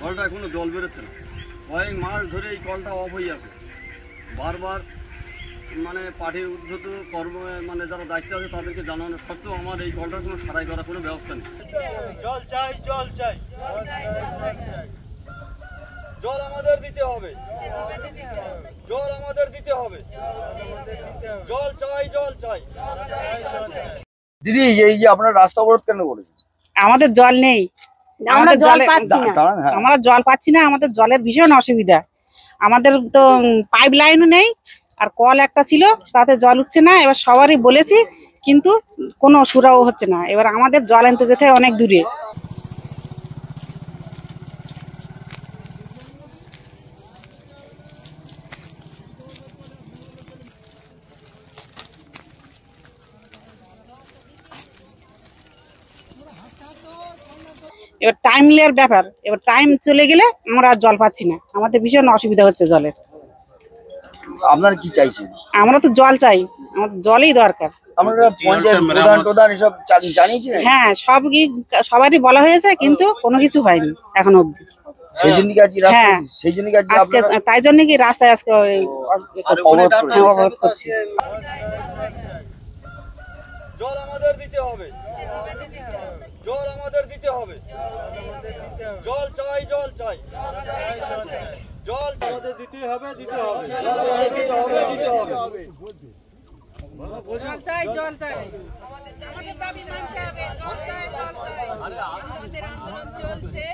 কলটা এখনো জল বেরোচ্ছে না। কয়েক মাস ধরে এই কলটা অফ হয়ে আছে। বারবার মানে পার্টির উদ্ধত কর্ম মানে যারা দায়িত্ব আছে তাদেরকে জানানো সত্ত্বেও আমার এই কলটার কোনো সারাই করার কোনো ব্যবস্থা নেই। জল চাই, জল চাই, জল আমাদের দিতে হবে, জল আমাদের দিতে হবে, জল চাই, জল চাই। দিদি, এই যে আপনারা রাস্তা অবরোধ কেন করেছেন? আমাদের জল নেই, আমরা জল পাচ্ছি না। আমাদের জলের ভীষণ অসুবিধা। আমাদের তো পাইপ লাইনও নেই, আর কল একটা ছিল তাতে জল উঠছে না। এবার সবারই বলেছি, কিন্তু কোনো সুরাও হচ্ছে না। এবার আমাদের জল আনতে যেতে হয় অনেক দূরে। এবার টাইমলের ব্যাপার, এবার টাইম চলে গেলে আমরা আর জল পাচ্ছি না। আমাদের ভীষণ অসুবিধা হচ্ছে জলের। আপনারা কি চাইছেন? আমরা তো জল চাই, আমাদের জলই দরকার। আপনারা পঞ্চায়েত প্রধান এসব জানিয়েছেন? হ্যাঁ, সবারই বলা হয়েছে, কিন্তু কোনো কিছু হয়নি এখনো অব্দি। সেই জন্য কি আজকে হ্যাঁ, সেই জন্য কি আজকে তাই জন্য কি রাস্তায় আজকে অবরোধ করছি। জল আমাদের দিতে হবে, জল আমাদের দিতে হবে, জল চাই, জল চাই, জল আমাদের দিতে হবে, দিতে হবে, জল আমাদের দিতে হবে, দিতে হবে, জল চাই, জল চাই, আমাদের দাবি মানতে হবে। জল চাই, জল চাই, আমাদের আন্দোলন চলছে।